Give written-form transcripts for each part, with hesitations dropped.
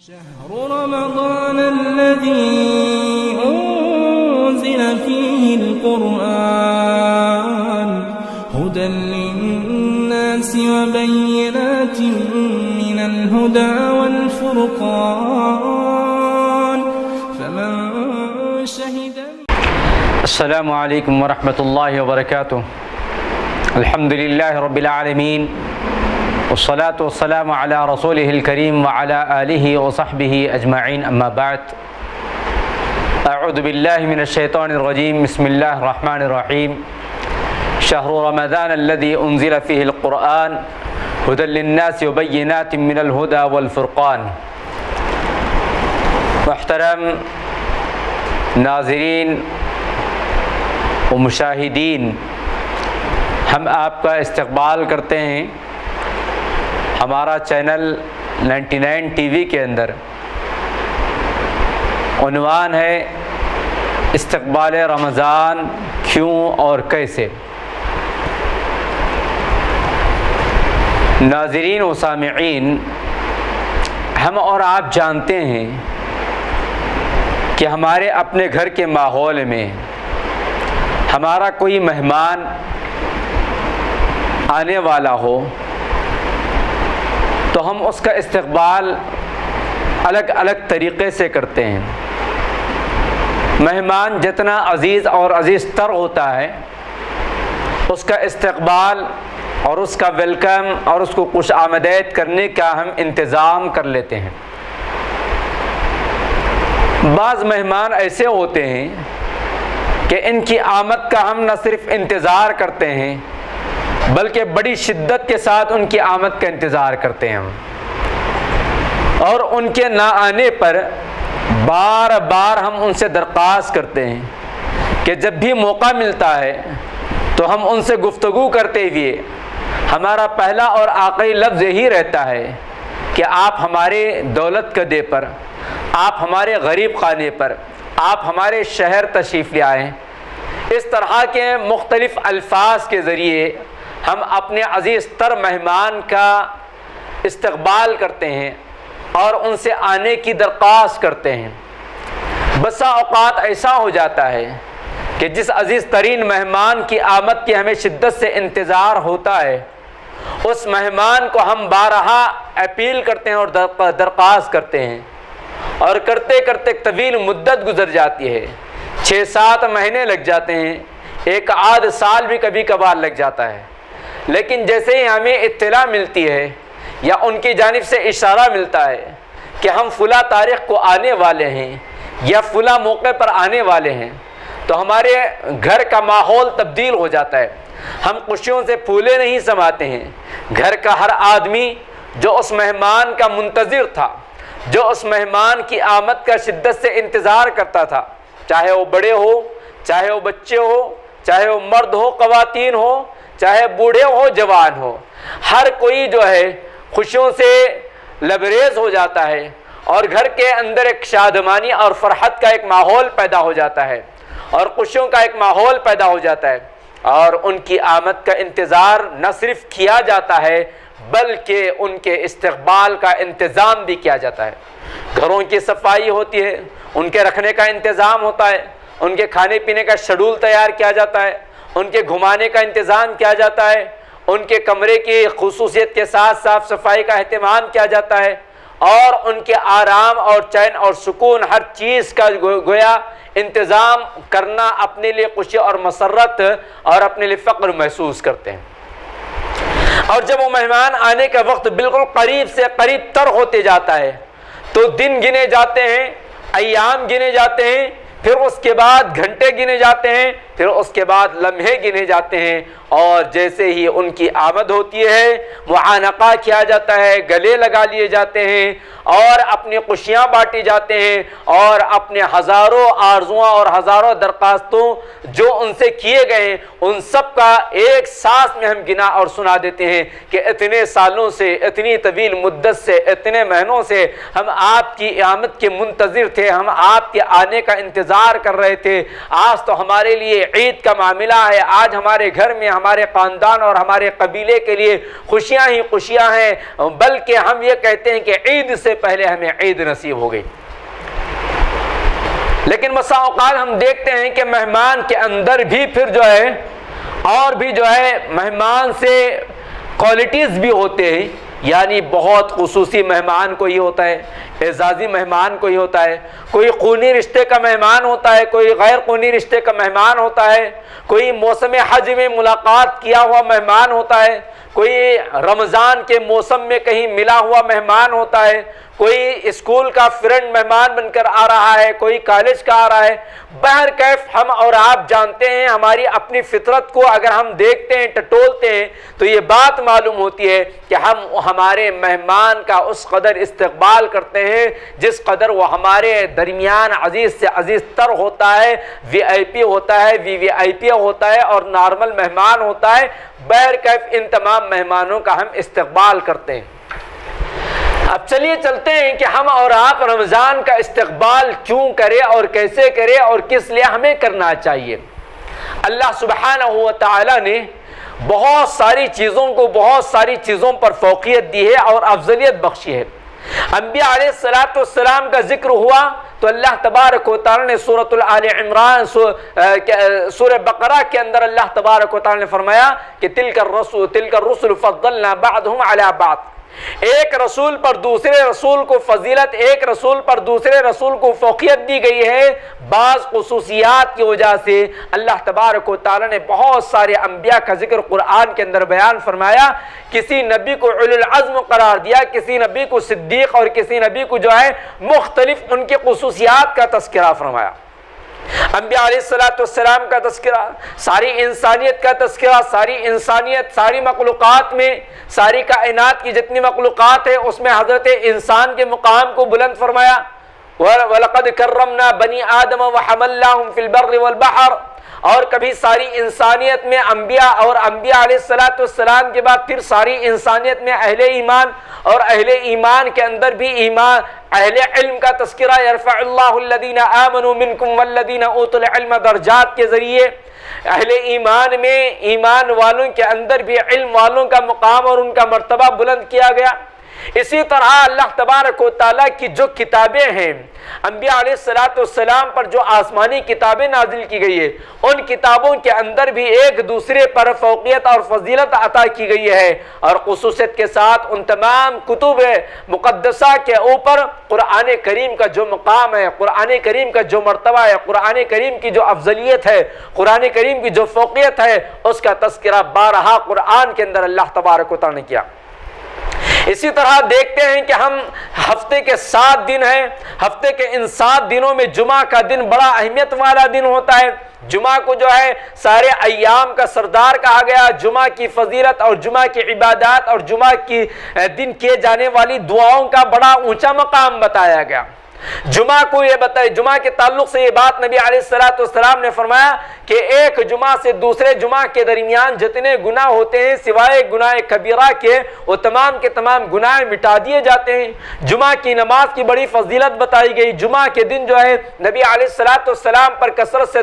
شهر رمضان الذي أنزل فيه القرآن هدى للناس وبينات من الهدى والفرقان فمن شهد. السلام علیکم ورحمۃ اللہ وبرکاتہ. الحمد للہ رب العالمین والصلاة والسلام علی رسولہ الکریم وعلی آلہ وصحبہ اجمعین، اما بعد. اعوذ باللہ من الشیطان الرجیم. بسم اللہ الرحمن الرحیم. شہر رمضان الذی انزل فیہ القرآن ھدی للناس وبینات من الھدی والفرقان. محترم ناظرین و مشاہدین، ہم آپ کا استقبال کرتے ہیں ہمارا چینل 99 ٹی وی کے اندر. عنوان ہے استقبال رمضان کیوں اور کیسے. ناظرین و سامعین، ہم اور آپ جانتے ہیں کہ ہمارے اپنے گھر کے ماحول میں ہمارا کوئی مہمان آنے والا ہو تو ہم اس کا استقبال الگ الگ طریقے سے کرتے ہیں. مہمان جتنا عزیز اور عزیز تر ہوتا ہے، اس کا استقبال اور اس کا ویلکم اور اس کو خوش آمدید کرنے کا ہم انتظام کر لیتے ہیں. بعض مہمان ایسے ہوتے ہیں کہ ان کی آمد کا ہم نہ صرف انتظار کرتے ہیں بلکہ بڑی شدت کے ساتھ ان کی آمد کا انتظار کرتے ہیں ہم، اور ان کے نہ آنے پر بار بار ہم ان سے درخواست کرتے ہیں کہ جب بھی موقع ملتا ہے تو ہم ان سے گفتگو کرتے ہوئے ہمارا پہلا اور آخری لفظ یہی رہتا ہے کہ آپ ہمارے دولت کدے پر، آپ ہمارے غریب خانے پر، آپ ہمارے شہر تشریف لے آئیں. اس طرح کے مختلف الفاظ کے ذریعے ہم اپنے عزیز تر مہمان کا استقبال کرتے ہیں اور ان سے آنے کی درخواست کرتے ہیں. بسا اوقات ایسا ہو جاتا ہے کہ جس عزیز ترین مہمان کی آمد کی ہمیں شدت سے انتظار ہوتا ہے، اس مہمان کو ہم بارہا اپیل کرتے ہیں اور درخواست کرتے ہیں، اور کرتے کرتے طویل مدت گزر جاتی ہے. 6-7 مہینے لگ جاتے ہیں، ایک آدھ سال بھی کبھی کبھار لگ جاتا ہے. لیکن جیسے ہی ہمیں اطلاع ملتی ہے یا ان کی جانب سے اشارہ ملتا ہے کہ ہم فلاں تاریخ کو آنے والے ہیں یا فلاں موقع پر آنے والے ہیں، تو ہمارے گھر کا ماحول تبدیل ہو جاتا ہے. ہم خوشیوں سے پھولے نہیں سماتے ہیں. گھر کا ہر آدمی جو اس مہمان کا منتظر تھا، جو اس مہمان کی آمد کا شدت سے انتظار کرتا تھا، چاہے وہ بڑے ہو، چاہے وہ بچے ہو، چاہے وہ مرد ہو، خواتین ہو، چاہے بوڑھے ہو، جوان ہو، ہر کوئی جو ہے خوشیوں سے لبریز ہو جاتا ہے اور گھر کے اندر ایک شادمانی اور فرحت کا ایک ماحول پیدا ہو جاتا ہے اور خوشیوں کا ایک ماحول پیدا ہو جاتا ہے. اور ان کی آمد کا انتظار نہ صرف کیا جاتا ہے بلکہ ان کے استقبال کا انتظام بھی کیا جاتا ہے. گھروں کی صفائی ہوتی ہے، ان کے رکھنے کا انتظام ہوتا ہے، ان کے کھانے پینے کا شیڈول تیار کیا جاتا ہے، ان کے گھمانے کا انتظام کیا جاتا ہے، ان کے کمرے کی خصوصیت کے ساتھ صاف صفائی کا اہتمام کیا جاتا ہے، اور ان کے آرام اور چین اور سکون ہر چیز کا گویا انتظام کرنا اپنے لیے خوشی اور مسرت اور اپنے لیے فخر محسوس کرتے ہیں. اور جب وہ مہمان آنے کا وقت بالکل قریب سے قریب تر ہوتے جاتا ہے تو دن گنے جاتے ہیں، ایام گنے جاتے ہیں، پھر اس کے بعد گھنٹے گنے جاتے ہیں، پھر اس کے بعد لمحے گنے جاتے ہیں، اور جیسے ہی ان کی آمد ہوتی ہے معانقہ کیا جاتا ہے، گلے لگا لیے جاتے ہیں اور اپنی خوشیاں بانٹی جاتے ہیں اور اپنے ہزاروں آرزوؤں اور ہزاروں درخواستوں جو ان سے کیے گئے ہیں ان سب کا ایک سانس میں ہم گنا اور سنا دیتے ہیں کہ اتنے سالوں سے، اتنی طویل مدت سے، اتنے مہینوں سے ہم آپ کی آمد کے منتظر تھے، ہم آپ کے آنے کا انتظار کر رہے تھے. آج تو ہمارے لیے عید کا معاملہ ہے، آج ہمارے گھر میں ہمارے خاندان اور ہمارے قبیلے کے لیے خوشیاں ہی خوشیاں ہیں، بلکہ ہم یہ کہتے ہیں کہ عید سے پہلے ہمیں عید نصیب ہو گئی۔ لیکن بسا اوقات ہم دیکھتے ہیں کہ مہمان کے اندر بھی پھر جو ہے اور بھی جو ہے مہمان سے کوالٹیز بھی ہوتے ہیں، یعنی بہت خصوصی مہمان کوئی ہوتا ہے، اعزازی مہمان کوئی ہوتا ہے، کوئی خونی رشتے کا مہمان ہوتا ہے، کوئی غیر خونی رشتے کا مہمان ہوتا ہے، کوئی موسم حج میں ملاقات کیا ہوا مہمان ہوتا ہے، کوئی رمضان کے موسم میں کہیں ملا ہوا مہمان ہوتا ہے، کوئی اسکول کا فرینڈ مہمان بن کر آ رہا ہے، کوئی کالج کا آ رہا ہے۔ بہرکیف ہم اور آپ جانتے ہیں، ہماری اپنی فطرت کو اگر ہم دیکھتے ہیں، ٹٹولتے ہیں، تو یہ بات معلوم ہوتی ہے کہ ہم ہمارے مہمان کا اس قدر استقبال کرتے ہیں جس قدر وہ ہمارے درمیان عزیز سے عزیز تر ہوتا ہے، وی آئی پی ہوتا ہے، وی آئی پی ہوتا ہے اور نارمل مہمان ہوتا ہے۔ بہرکیف ان تمام مہمانوں کا ہم استقبال کرتے ہیں۔ اب چلیے چلتے ہیں کہ ہم اور آپ رمضان کا استقبال کیوں کرے اور کیسے کرے اور کس لیے ہمیں کرنا چاہیے۔ اللہ سبحانہ و تعالی نے بہت ساری چیزوں پر فوقیت دی ہے اور افضلیت بخشی ہے۔ انبیاء علیہ السلام کا ذکر ہوا تو اللہ تبارک و تعالی نے سورۃ آل عمران سورہ بقرہ کے اندر اللہ تبارک و تعالی نے فرمایا کہ تلک الرسل فضلنا بعضهم علی بعض، ایک رسول پر دوسرے رسول کو فضیلت، ایک رسول پر دوسرے رسول کو فوقیت دی گئی ہے بعض خصوصیات کی وجہ سے۔ اللہ تبارک و تعالی نے بہت سارے انبیاء کا ذکر قرآن کے اندر بیان فرمایا، کسی نبی کو اولو العزم قرار دیا، کسی نبی کو صدیق اور کسی نبی کو جو ہے مختلف ان کی خصوصیات کا تذکرہ فرمایا۔ انبیاء علیہ السلام کا تذکرہ، ساری انسانیت کا تذکرہ، ساری انسانیت، ساری مخلوقات میں، ساری کائنات کی جتنی مخلوقات ہے اس میں حضرت انسان کے مقام کو بلند فرمایا۔ وَلَقَدْ كَرَّمْنَا بَنِي آدَمَ وَحَمَلْنَاهُمْ فِي الْبَرِّ وَالْبَحْرِ، اور کبھی ساری انسانیت میں انبیاء اور انبیاء علیہ السلام کے بعد پھر ساری انسانیت میں اہل ایمان، اور اہل ایمان کے اندر بھی ایمان اہل علم کا تذکرہ، یرفع اللہ الذین آمنوا منکم والذین اوتوا العلم درجات کے ذریعے اہل ایمان میں ایمان والوں کے اندر بھی علم والوں کا مقام اور ان کا مرتبہ بلند کیا گیا۔ اسی طرح اللہ تبارک و تعالیٰ کی جو کتابیں ہیں، انبیاء علیہ السلام پر جو آسمانی کتابیں نازل کی گئی ہے، ان کتابوں کے اندر بھی ایک دوسرے پر فوقیت اور فضیلت عطا کی گئی ہے، اور خصوصیت کے ساتھ ان تمام کتب مقدسہ کے اوپر قرآن کریم کا جو مقام ہے، قرآن کریم کا جو مرتبہ ہے، قرآن کریم کی جو افضلیت ہے، قرآن کریم کی جو فوقیت ہے، اس کا تذکرہ بارہا قرآن کے اندر اللہ تبارک و تعالیٰ نے کیا۔ اسی طرح دیکھتے ہیں کہ ہم ہفتے کے 7 دن ہیں، ہفتے کے ان 7 دنوں میں جمعہ کا دن بڑا اہمیت والا دن ہوتا ہے۔ جمعہ کو جو ہے سارے ایام کا سردار کہا گیا، جمعہ کی فضیلت اور جمعہ کی عبادات اور جمعہ کی دن کیے جانے والی دعاؤں کا بڑا اونچا مقام بتایا گیا۔ جمعہ کو یہ بتائے، جمعہ کے تعلق سے یہ بات نبی علیہ السلام نے فرمایا کہ ایک جمعہ سے دوسرے جمعہ کے درمیان جتنے گناہ ہوتے ہیں سوائے گناہ کبیرہ کے، وہ تمام کے تمام گناہ مٹا دیے جاتے ہیں۔ جمعہ کی نماز کی بڑی فضیلت بتائی گئی۔ جمعہ کے دن جو ہے نبی علیہ السلام پر کثرت سے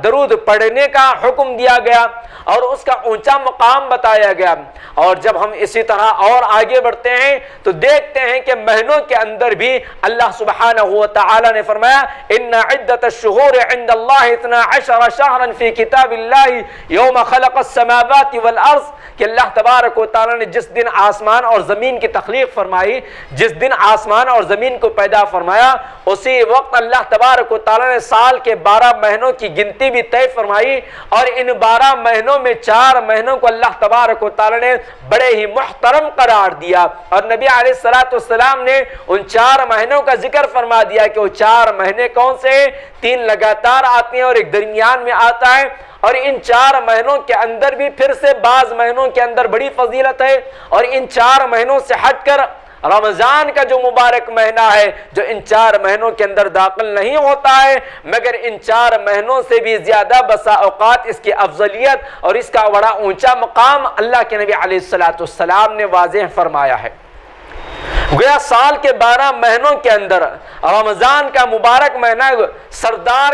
درود پڑھنے کا حکم دیا گیا اور اس کا اونچا مقام بتایا گیا۔ اور جب ہم اسی طرح اور آگے بڑھتے ہیں تو دیکھتے ہیں کہ مہینوں کے اندر بھی اللہ سبحانہ و تعالی نے فرمایا ان عدت الشہور عند اللہ 12 شہرا فی کتاب اللہ یوم خلق السماوات والارض، کہ اللہ تبارک و تعالی نے جس دن آسمان اور زمین کی تخلیق فرمائی، جس دن آسمان اور زمین کو پیدا فرمایا، اسی وقت اللہ تبارک و تعالی نے سال کے 12 مہینوں کی گنتی بھی طے فرمائی، اور ان 12 مہینوں میں 4 مہینوں کو اللہ تبارک و تعالی نے بڑے ہی محترم قرار دیا، اور نبی علیہ السلام نے ان 4 مہینوں کا ذکر فرما دیا کہ وہ 4 مہینے کون سے ہیں؟ 3 لگاتار آتے ہیں اور ایک درمیان میں آتا ہے، اور ان 4 مہینوں کے اندر بھی پھر سے بعض مہینوں کے اندر بڑی فضیلت ہے، اور ان 4 مہینوں سے ہٹ کر رمضان کا جو مبارک مہینہ ہے جو ان 4 مہینوں کے اندر داخل نہیں ہوتا ہے، مگر ان 4 مہینوں سے بھی زیادہ بسا اوقات اس کی افضلیت اور اس کا بڑا اونچا مقام اللہ کے نبی علیہ السلام نے واضح فرمایا ہے۔ گویا سال کے 12 مہینوں کے اندر رمضان کا مبارک مہینہ سردار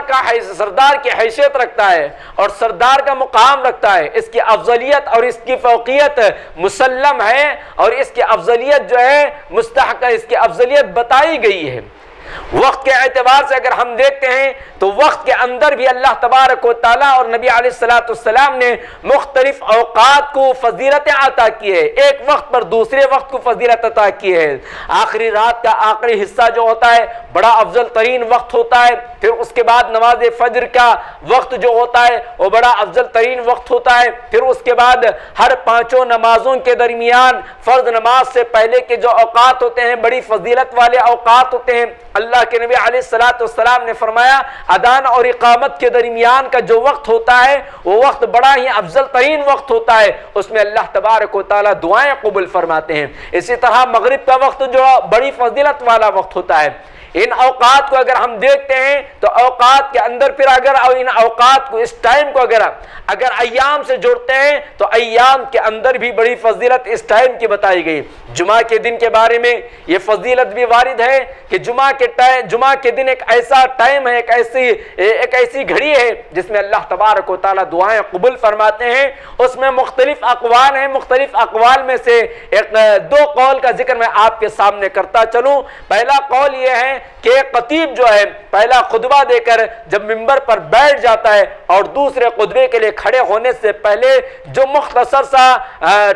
کی حیثیت رکھتا ہے اور سردار کا مقام رکھتا ہے. اس کی افضلیت اور اس کی فوقیت مسلم ہے اور اس کی افضلیت جو ہے مستحق ہے، اس کی افضلیت بتائی گئی ہے. وقت کے اعتبار سے اگر ہم دیکھتے ہیں تو وقت کے اندر بھی اللہ تبارک و تعالیٰ اور نبی علیہ السلام نے مختلف اوقات کو فضیلتیں عطا کی ہے. ایک وقت پر دوسرے وقت کو فضیلت عطا کی ہے. آخری رات کا آخری حصہ جو ہوتا ہے بڑا افضل ترین وقت ہوتا ہے. پھر اس کے بعد نماز فجر کا وقت جو ہوتا ہے وہ بڑا افضل ترین وقت ہوتا ہے. پھر اس کے بعد ہر 5 نمازوں کے درمیان فرض نماز سے پہلے کے جو اوقات ہوتے ہیں بڑی فضیلت والے اوقات ہوتے ہیں. اللہ کے نبی علیہ السلام نے فرمایا اذان اور اقامت کے درمیان کا جو وقت ہوتا ہے وہ وقت بڑا ہی افضل ترین وقت ہوتا ہے. اس میں اللہ تبارک و تعالیٰ دعائیں قبول فرماتے ہیں. اسی طرح مغرب کا وقت جو بڑی فضیلت والا وقت ہوتا ہے. ان اوقات کو اگر ہم دیکھتے ہیں تو اوقات کے اندر پھر اگر ان اوقات کو اس ٹائم کو اگر ایام سے جوڑتے ہیں تو ایام کے اندر بھی بڑی فضیلت اس ٹائم کی بتائی گئی. جمعہ کے دن کے بارے میں یہ فضیلت بھی وارد ہے کہ جمعہ کے دن ایک ایسا ٹائم ہے، ایک ایسی گھڑی ہے جس میں اللہ تبارک و تعالیٰ دعائیں قبول فرماتے ہیں. اس میں مختلف اقوال ہیں. مختلف اقوال میں سے 2 قول کا ذکر میں آپ کے سامنے کرتا چلوں. پہلا قول یہ ہے کہ خطیب جو ہے پہلا خطبہ دے کر جب منبر پر بیٹھ جاتا ہے اور دوسرے خطبے کے لیے کھڑے ہونے سے پہلے جو مختصر سا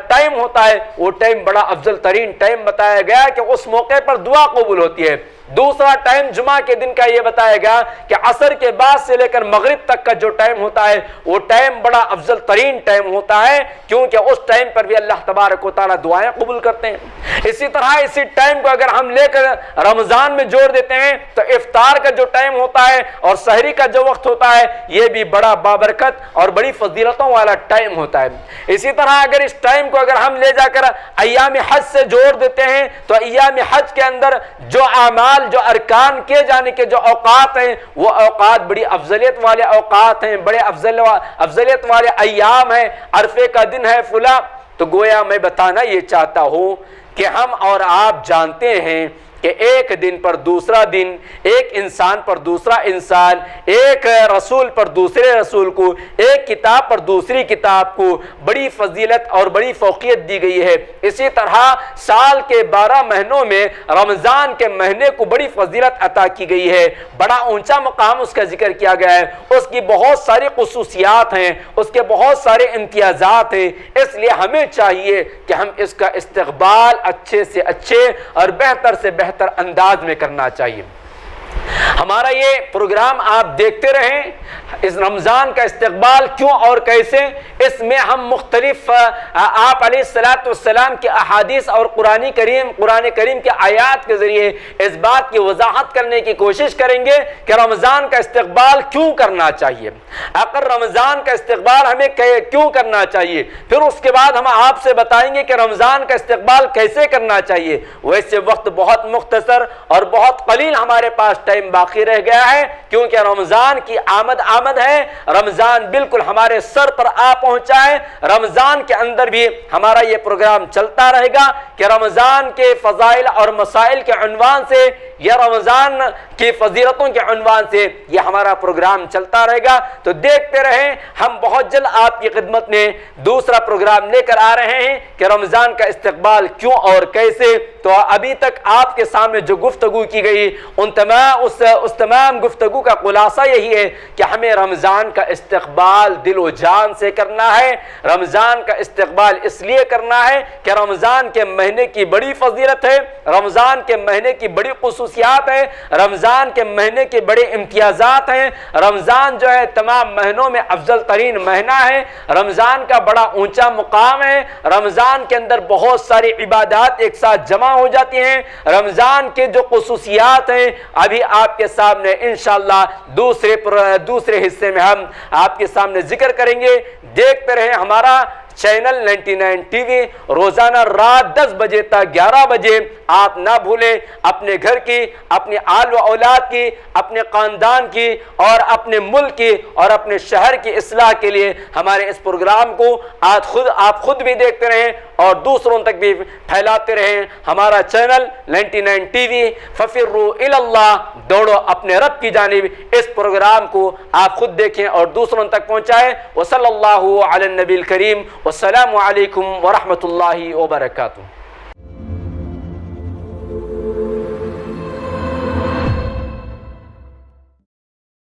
ٹائم ہوتا ہے وہ ٹائم بڑا افضل ترین ٹائم بتایا گیا کہ اس موقع پر دعا قبول ہوتی ہے. دوسرا ٹائم جمعہ کے دن کا یہ بتایا گیا کہ عصر کے بعد سے لے کر مغرب تک کا جو ٹائم ہوتا ہے وہ ٹائم بڑا افضل ترین ٹائم ہوتا ہے کیونکہ اس ٹائم پر بھی اللہ تبارک و تعالیٰ دعائیں قبول کرتے ہیں. اسی طرح اسی ٹائم کو اگر ہم لے کر رمضان میں جوڑ دیتے ہیں تو افطار کا جو ٹائم ہوتا ہے اور سحری کا جو وقت ہوتا ہے یہ بھی بڑا بابرکت اور بڑی فضیلتوں والا ٹائم ہوتا ہے. اسی طرح اگر اس ٹائم کو اگر ہم لے جا کر ایام حج سے جوڑ دیتے ہیں تو ایام حج کے اندر جو اعمال جو ارکان کیے جانے کے جو اوقات ہیں وہ اوقات بڑی افضلیت والے اوقات ہیں، بڑے افضلیت والے ایام ہیں. عرفے کا دن ہے فلاں. تو گویا میں بتانا یہ چاہتا ہوں کہ ہم اور آپ جانتے ہیں کہ ایک دن پر دوسرا دن، ایک انسان پر دوسرا انسان، ایک رسول پر دوسرے رسول کو، ایک کتاب پر دوسری کتاب کو بڑی فضیلت اور بڑی فوقیت دی گئی ہے. اسی طرح سال کے 12 مہینوں میں رمضان کے مہینے کو بڑی فضیلت عطا کی گئی ہے. بڑا اونچا مقام اس کا ذکر کیا گیا ہے. اس کی بہت ساری خصوصیات ہیں، اس کے بہت سارے امتیازات ہیں. اس لیے ہمیں چاہیے کہ ہم اس کا استقبال اچھے سے اچھے اور بہتر سے بہتر انداز میں کرنا چاہیے. ہمارا یہ پروگرام آپ دیکھتے رہیں. اس رمضان کا استقبال کیوں اور کیسے، اس میں ہم مختلف آپ علیہ السلام کے احادیث اور قرآن کریم کے آیات کے ذریعے اس بات کی وضاحت کرنے کی کوشش کریں گے کہ رمضان کا استقبال کیوں کرنا چاہیے. اگر رمضان کا استقبال ہمیں کیوں کرنا چاہیے، پھر اس کے بعد ہم آپ سے بتائیں گے کہ رمضان کا استقبال کیسے کرنا چاہیے. ویسے وقت بہت مختصر اور بہت قلیل ہمارے پاس ٹائم باقی رہ گیا ہے کیونکہ رمضان کی آمد ہے. رمضان بالکل ہمارے سر پر آ پہنچا ہے. رمضان کے اندر بھی ہمارا یہ پروگرام چلتا رہے گا کہ رمضان کے فضائل اور مسائل کے عنوان سے یا رمضان کی فضیلتوں کے عنوان سے یہ ہمارا پروگرام چلتا رہے گا. تو دیکھتے رہیں. ہم بہت جلد آپ کی خدمت میں دوسرا پروگرام لے کر آ رہے ہیں کہ رمضان کا استقبال کیوں اور کیسے. تو ابھی تک آپ کے سامنے جو گفتگو کی گئی اس تمام گفتگو کا خلاصہ یہی ہے کہ ہمیں رمضان کا استقبال دل و جان سے کرنا ہے. رمضان کا استقبال اس لیے کرنا ہے کہ رمضان کے مہینے کی بڑی فضیلت ہے، رمضان کے مہینے کی بڑی خصوصیات ہے، رمضان کے مہینے کے بڑے امتیازات ہیں. رمضان جو ہے تمام مہینوں میں افضل ترین مہینہ ہے. رمضان کا بڑا اونچا مقام ہے. رمضان کے اندر بہت ساری عبادات ایک ساتھ جمع ہو جاتی ہیں. رمضان کے جو خصوصیات ہیں ابھی آپ کے سامنے انشاءاللہ دوسرے حصے میں ہم آپ کے سامنے ذکر کریں گے. دیکھتے رہیں ہمارا چینل 99 ٹی وی روزانہ رات 10 بجے تک 11 بجے. آپ نہ بھولیں اپنے گھر کی، اپنے آل و اولاد کی، اپنے خاندان کی اور اپنے ملک کی اور اپنے شہر کی اصلاح کے لیے ہمارے اس پروگرام کو آپ خود بھی دیکھتے رہیں اور دوسروں تک بھی پھیلاتے رہیں. ہمارا چینل 99 ٹی وی ففروا الی اللہ، دوڑو اپنے رب کی جانب. اس پروگرام کو آپ خود دیکھیں اور دوسروں تک پہنچائیں. وصلی اللہ علی النبی الکریم. والسلام علیکم ورحمۃ اللہ وبرکاتہ.